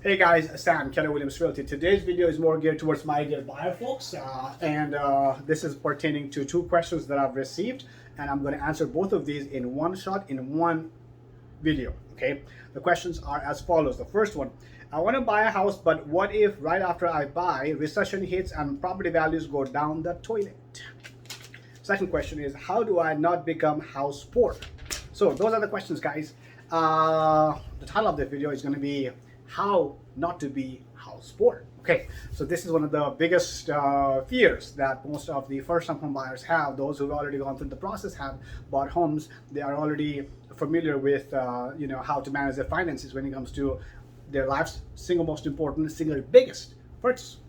Hey guys, Sam, Keller Williams Realty. Today's video is more geared towards my dear buyer folks, and this is pertaining to two questions that I've received, and I'm going to answer both of these in one shot, in one video. Okay, the questions are as follows. The first one: I want to buy a house, but what if right after I buy, recession hits and property values go down the toilet? Second question is: how do I not become house poor? So those are the questions, guys. The title of the video is going to be how not to be house poor. Okay, so this is one of the biggest fears that most of the first-time home buyers have. Those who've already gone through the process, have bought homes, they are already familiar with how to manage their finances when it comes to their life's single most important, single biggest purchase,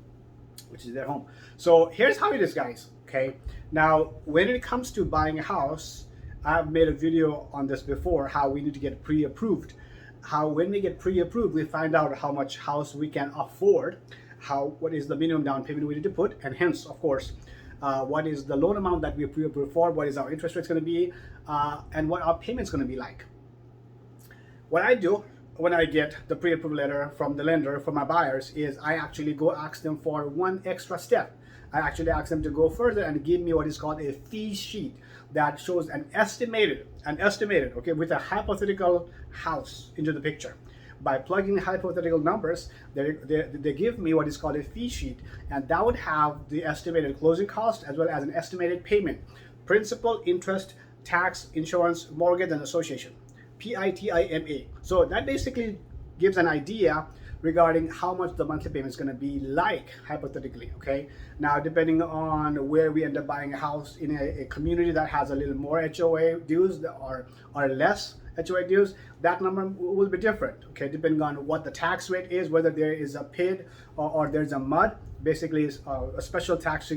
which is their home. So here's how it is, guys. Okay, now when it comes to buying a house, I've made a video on this before, how we need to get pre-approved. How when we get pre-approved, we find out how much house we can afford, what is the minimum down payment we need to put, and hence, of course, what is the loan amount that we pre-approved for, what is our interest rates going to be, and what our payments going to be like. What I do when I get the pre-approved letter from the lender for my buyers is I actually go ask them for one extra step. I actually ask them to go further and give me what is called a fee sheet that shows an estimated, okay, with a hypothetical house into the picture. By plugging hypothetical numbers, they give me what is called a fee sheet, and that would have the estimated closing cost as well as an estimated payment: principal, interest, tax, insurance, mortgage, and association. PITIMA. So that basically gives an idea regarding how much the monthly payment is going to be like, hypothetically. Okay, now depending on where we end up buying a house in a community that has a little more HOA dues or less HOA dues, that number will be different. Okay, depending on what the tax rate is, whether there is a PID or there's a MUD, basically a special tax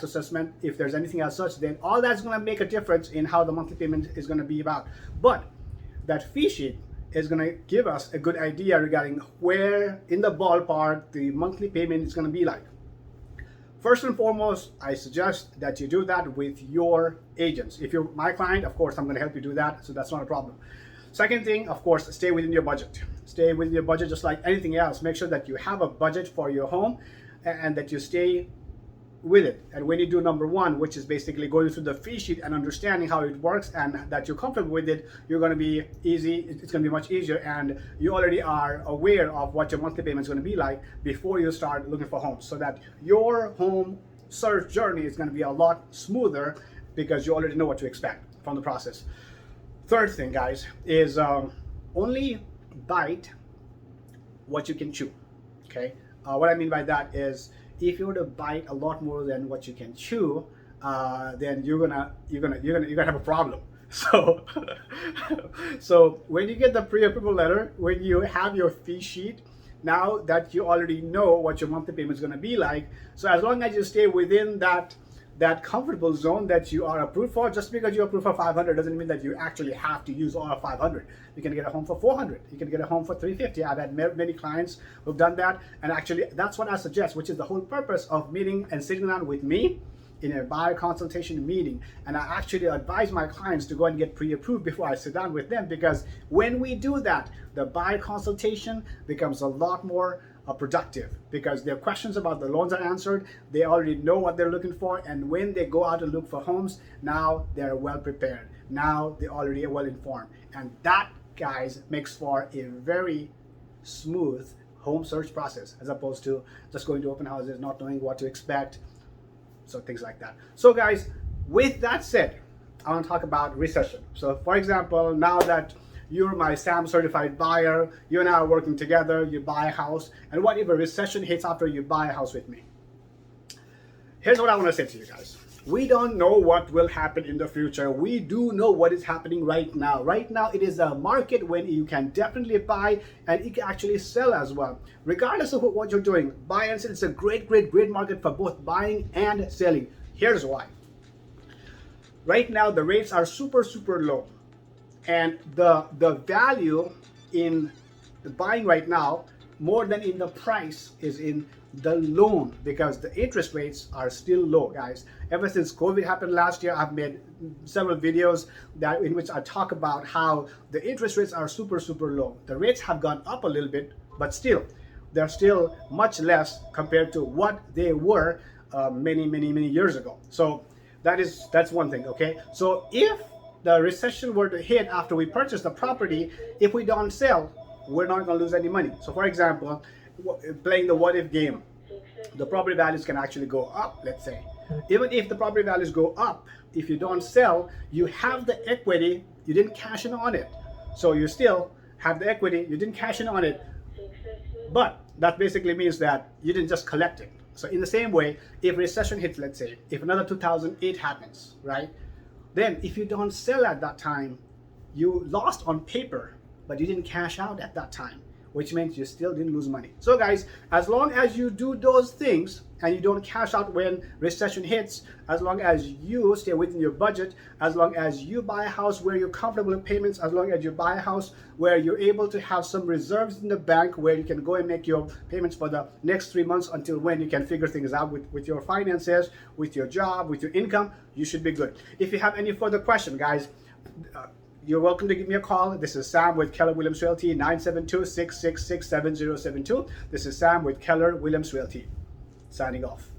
assessment. If there's anything as such, then all that's going to make a difference in how the monthly payment is going to be about. But that fee sheet is going to give us a good idea regarding where in the ballpark the monthly payment is going to be like. First and foremost, I suggest that you do that with your agents. If you're my client, of course, I'm going to help you do that, so that's not a problem. Second thing, of course, stay within your budget. Stay within your budget just like anything else. Make sure that you have a budget for your home and that you stay with it. And when you do number one, which is basically going through the fee sheet and understanding how it works and that you're comfortable with it, you're going to be easy. It's going to be much easier, and you already are aware of what your monthly payment is going to be like before you start looking for homes, so that your home search journey is going to be a lot smoother because you already know what to expect from the process. Third thing, guys, is only bite what you can chew. Okay, what I mean by that is, if you were to bite a lot more than what you can chew, then you're gonna have a problem. So, so when you get the pre-approval letter, when you have your fee sheet, now that you already know what your monthly payment is gonna be like, so as long as you stay within that comfortable zone that you are approved for, just because you're approved for 500 doesn't mean that you actually have to use all of 500. You can get a home for 400. You can get a home for 350. I've had many clients who've done that, and actually that's what I suggest, which is the whole purpose of meeting and sitting down with me in a buyer consultation meeting. And I actually advise my clients to go and get pre-approved before I sit down with them, because when we do that, the buyer consultation becomes a lot more productive, because their questions about the loans are answered. They already know what they're looking for, and when they go out and look for homes, now they're well prepared. Now they're already well informed, and that, guys, makes for a very smooth home search process, as opposed to just going to open houses, not knowing what to expect, so things like that. So guys, with that said, I want to talk about recession. So for example, now that you're my SAM certified buyer, you and I are working together, you buy a house, and what if a recession hits after you buy a house with me? Here's what I want to say to you guys. We don't know what will happen in the future. We do know what is happening right now. Right now, it is a market when you can definitely buy and you can actually sell as well. Regardless of what you're doing, buy and sell, it's a great market for both buying and selling. Here's why. Right now, the rates are super low. And the value in the buying right now more than in the price is in the loan, because the interest rates are still low, guys. Ever since COVID happened last year, I've made several videos in which I talk about how the interest rates are super low. The rates have gone up a little bit, but still they're still much less compared to what they were many years ago. So that's one thing. Okay, so if the recession were to hit after we purchase the property, if we don't sell, we're not going to lose any money. So for example, playing the what if game, the property values can actually go up. Let's say even if the property values go up, if you don't sell, you have the equity, you didn't cash in on it, so you still have the equity, you didn't cash in on it, but that basically means that you didn't just collect it. So in the same way, if recession hits, let's say if another 2008 happens, right, then if you don't sell at that time, you lost on paper, but you didn't cash out at that time, which means you still didn't lose money. So guys, as long as you do those things and you don't cash out when recession hits, as long as you stay within your budget, as long as you buy a house where you're comfortable in payments, as long as you buy a house where you're able to have some reserves in the bank where you can go and make your payments for the next 3 months until when you can figure things out with your finances, with your job, with your income, you should be good. If you have any further question, guys, you're welcome to give me a call. This is Sam with Keller Williams Realty, 972-666-7072. This is Sam with Keller Williams Realty, signing off.